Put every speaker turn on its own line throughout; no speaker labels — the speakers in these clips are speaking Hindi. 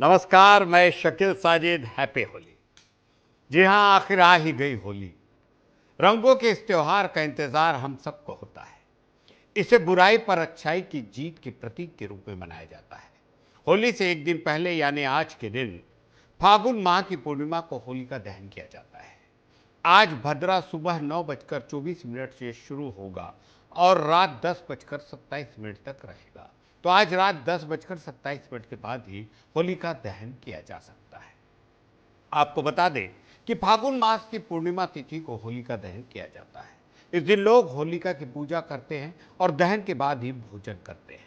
नमस्कार, मैं शकील साजिद। हैप्पी होली। जी हाँ, आखिर आ ही गई होली। रंगों के इस त्योहार का इंतजार हम सबको होता है। इसे बुराई पर अच्छाई की जीत के प्रतीक के रूप में मनाया जाता है। होली से एक दिन पहले यानी आज के दिन फागुन माह की पूर्णिमा को होलिका दहन किया जाता है। आज भद्रा सुबह 9:24 से शुरू होगा और रात 10:27 तक रहेगा। तो आज रात 10:27 के बाद ही होलिका दहन किया जा सकता है। आपको बता दें कि फागुन मास की पूर्णिमा तिथि को होलिका दहन किया जाता है। इस दिन लोग होलिका की पूजा करते हैं और दहन के बाद ही भोजन करते हैं।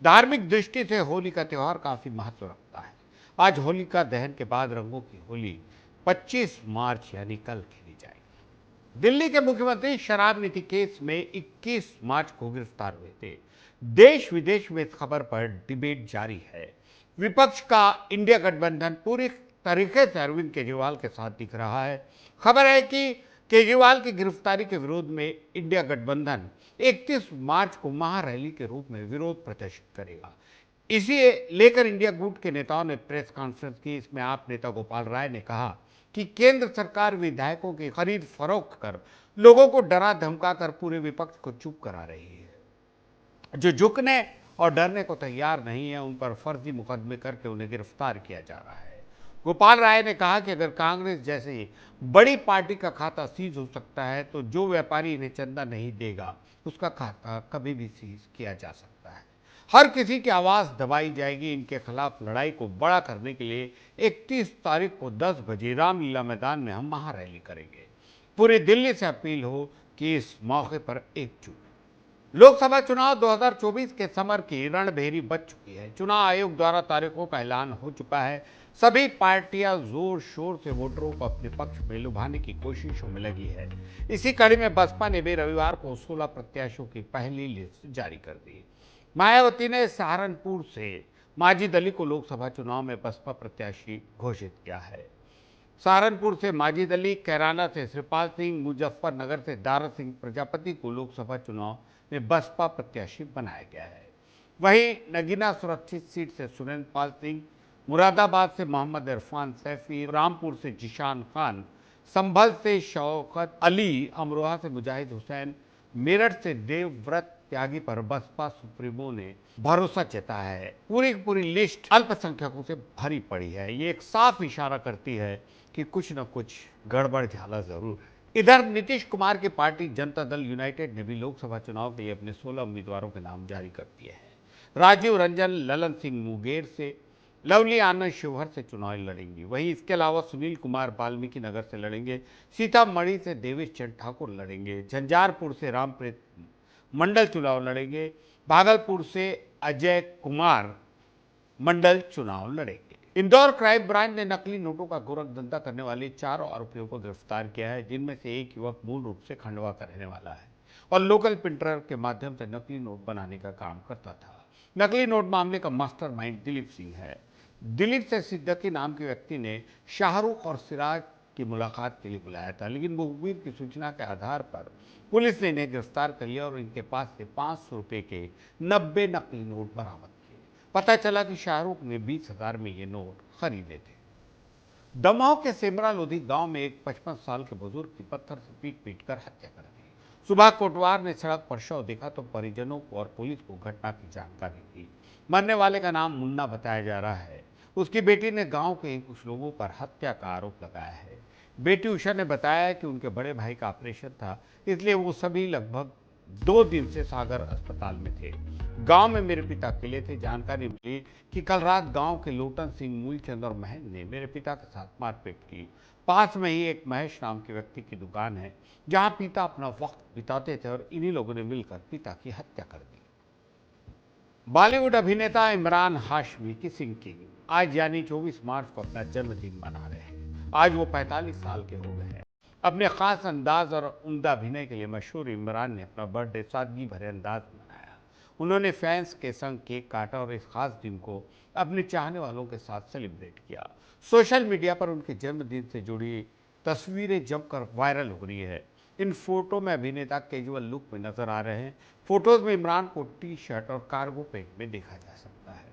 धार्मिक दृष्टि से होली का त्यौहार काफी महत्व रखता है। आज होलिका दहन के बाद रंगों की होली 25 मार्च यानी कल खेली जाएगी। दिल्ली के मुख्यमंत्री शराब नीति केस में 21 मार्च को गिरफ्तार हुए थे। देश विदेश में इस खबर पर डिबेट जारी है। विपक्ष का इंडिया गठबंधन पूरी तरीके से अरविंद केजरीवाल के साथ दिख रहा है। खबर है कि केजरीवाल की गिरफ्तारी के विरोध में इंडिया गठबंधन 31 मार्च को महारैली के रूप में विरोध प्रदर्शित करेगा। इसी लेकर इंडिया गुट के नेताओं ने प्रेस कॉन्फ्रेंस की। इसमें आप नेता गोपाल राय ने कहा कि केंद्र सरकार विधायकों की खरीद फरोख्त कर लोगों को डरा धमका कर पूरे विपक्ष को चुप करा रही है। जो झुकने और डरने को तैयार नहीं है उन पर फर्जी मुकदमे करके उन्हें गिरफ्तार किया जा रहा है। गोपाल राय ने कहा कि अगर कांग्रेस जैसी बड़ी पार्टी का खाता सीज हो सकता है तो जो व्यापारी इन्हें चंदा नहीं देगा उसका खाता कभी भी सीज किया जा सकता है। हर किसी की आवाज दबाई जाएगी। इनके खिलाफ लड़ाई को बड़ा करने के लिए 31 तारीख को 10 बजे रामलीला मैदान में हम महारैली करेंगे। पूरी दिल्ली से अपील हो कि इस मौके पर एकजुट। लोकसभा चुनाव 2024 के समर की रणभेरी बज चुकी है। चुनाव आयोग द्वारा तारीखों का ऐलान हो चुका है। सभी पार्टियां जोर शोर से वोटरों को अपने पक्ष में लुभाने की कोशिशों में लगी है। इसी कड़ी में बसपा ने भी रविवार को 16 प्रत्याशियों की पहली लिस्ट जारी कर दी। मायावती ने सहारनपुर से माजिद अली को लोकसभा चुनाव में बसपा प्रत्याशी घोषित किया है। सहारनपुर से माजिद अली, कैराना से श्रीपाल सिंह, मुजफ्फरनगर से दारा सिंह प्रजापति को लोकसभा चुनाव में बसपा प्रत्याशी बनाया गया है। वहीं नगीना सुरक्षित सीट से सुरेंद्र पाल सिंह, मुरादाबाद से मोहम्मद इरफान सैफी, रामपुर से जिशान खान, संभल से शौकत अली, अमरोहा से मुजाहिद हुसैन, मेरठ से देवव्रत त्यागी पर बसपा सुप्रीमो ने भरोसा जताया है। पूरी की पूरी लिस्ट अल्पसंख्यकों से भरी पड़ी है। ये एक साफ इशारा करती है कि कुछ न कुछ गड़बड़ झाला जरूर है। इधर नीतीश कुमार की पार्टी जनता दल यूनाइटेड ने भी लोकसभा चुनाव के लिए अपने 16 उम्मीदवारों के नाम जारी कर दिए हैं। राजीव रंजन ललन सिंह मुंगेर से, लवली आनंद शिवहर से चुनाव लड़ेंगी। वहीं इसके अलावा सुनील कुमार वाल्मीकि नगर से लड़ेंगे। सीतामढ़ी से देवेश चंद ठाकुर लड़ेंगे। झंझारपुर से रामप्रीत मंडल चुनाव लड़ेंगे। भागलपुर से अजय कुमार मंडल चुनाव लड़ेंगे। इंदौर क्राइम ब्रांच ने नकली नोटों का गोरखधंधा करने वाले 4 आरोपियों को गिरफ्तार किया है, जिनमें से एक युवक मूल रूप से खंडवा का रहने वाला है और लोकल प्रिंटर के माध्यम से नकली नोट बनाने का काम करता था। नकली नोट मामले का मास्टरमाइंड दिलीप सिंह है। दिलीप से सिद्दीकी नाम के व्यक्ति ने शाहरुख और सिराज की मुलाकात के लिए बुलाया था, लेकिन मुखबिर की सूचना के आधार पर पुलिस ने इन्हें गिरफ्तार कर लिया और इनके पास से 500 रुपए के 90 नकली नोट बरामद किए। पता चला कि शाहरुख ने 20,000 में ये नोट खरीदे थे। दमोह के सेमरा लोधी गांव में एक 55 साल के बुजुर्ग की पत्थर से पीट पीट कर हत्या कर दी। सुबह कोटवार ने सड़क पर शव देखा तो परिजनों को और पुलिस को घटना की जानकारी दी। मरने वाले का नाम मुन्ना बताया जा रहा है। उसकी बेटी ने गांव के कुछ लोगों पर हत्या का आरोप लगाया है। बेटी उषा ने बताया कि उनके बड़े भाई का ऑपरेशन था, इसलिए वो सभी लगभग 2 दिन से सागर अस्पताल में थे। गांव में मेरे पिता अकेले थे। जानकारी मिली कि कल रात गांव के लोटन सिंह, मूलचंद और महेंद्र ने मेरे पिता के साथ मारपीट की। पास में ही एक महेश नाम के व्यक्ति की दुकान है, जहां पिता अपना वक्त बिताते थे और इन्हीं लोगों ने मिलकर पिता की हत्या कर दी। बॉलीवुड अभिनेता इमरान हाशमी की सिंह किंग आज यानी 24 मार्च को अपना जन्मदिन मना रहे हैं। आज वो 45 साल के हो गए हैं। अपने खास अंदाज और उम्दा अभिनय के लिए मशहूर इमरान ने अपना बर्थडे सादगी भरे अंदाज में मनाया। उन्होंने फैंस के संग केक काटा और इस खास दिन को अपने चाहने वालों के साथ सेलिब्रेट किया। सोशल मीडिया पर उनके जन्मदिन से जुड़ी तस्वीरें जमकर वायरल हो रही है। इन फोटो में अभिनेता कैजुअल लुक में नजर आ रहे हैं। फोटोज में इमरान को टी शर्ट और कार्गो पैंट में देखा जा सकता है।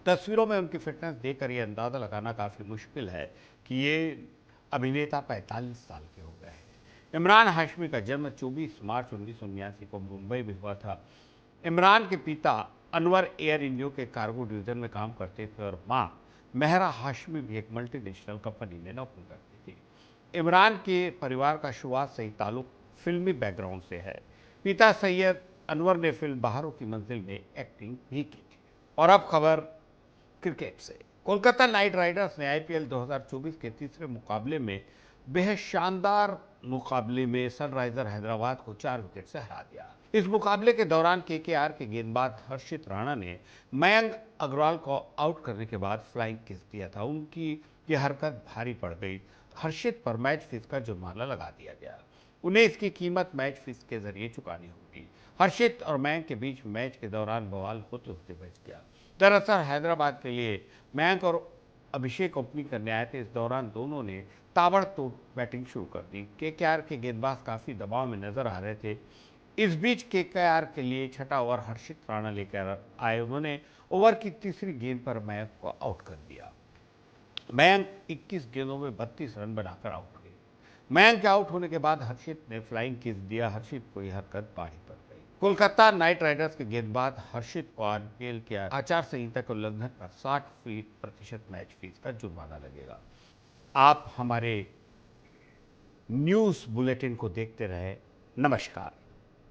तस्वीरों में उनकी फिटनेस देखकर ये अंदाज़ा लगाना काफ़ी मुश्किल है कि ये अभिनेता 45 साल के हो गए हैं। इमरान हाशमी का जन्म 24 मार्च 1979 को मुंबई में हुआ था। इमरान के पिता अनवर एयर इंडिया के कार्गो डिवीज़न में काम करते थे और मां मेहरा हाशमी भी एक मल्टीनेशनल कंपनी में नौकरी करती थी। इमरान के परिवार का शुरुआत से ही ताल्लुक फिल्मी बैकग्राउंड से है। पिता सैयद अनवर ने फिल्म बहारों की मंजिल में एक्टिंग भी की थी। और अब खबर क्रिकेट से। कोलकाता नाइट राइडर्स ने आईपीएल 2024 के तीसरे मुकाबले में बेहद शानदार मुकाबले में सनराइजर हैदराबाद को 4 विकेट से हरा दिया। इस मुकाबले के दौरान केकेआर के गेंदबाज हर्षित राणा ने मयंक अग्रवाल को आउट करने के बाद फ्लाइंग किस दिया था। उनकी यह हरकत भारी पड़ गई। हर्षित पर मैच फीस का जुर्माना लगा दिया गया। उन्हें इसकी कीमत मैच फीस के जरिए चुकानी होगी। हर्षित और मयंक के बीच मैच के दौरान बवाल होते होते बच गया। दरअसल हैदराबाद के लिए मयंक और अभिषेक ओपनिंग करने आए थे। इस दौरान दोनों ने ताबड़तोड़ बैटिंग शुरू कर दी। केकेआर के गेंदबाज काफ़ी दबाव में नजर आ रहे थे। इस बीच केकेआर के लिए छठा ओवर हर्षित राणा लेकर आए। उन्होंने ओवर की तीसरी गेंद पर मयंक को आउट कर दिया। मयंक 21 गेंदों में 32 रन बनाकर आउट हुए। मयंक के आउट होने के बाद हर्षित ने फ्लाइंग किस दिया। हर्षित को यह हरकत भारी पड़ गई। कोलकाता नाइट राइडर्स के गेंदबाज हर्षित को आईपीएल के आचार संहिता के उल्लंघन पर 60% मैच फीस का जुर्माना लगेगा। आप हमारे न्यूज़ बुलेटिन को देखते रहे। नमस्कार।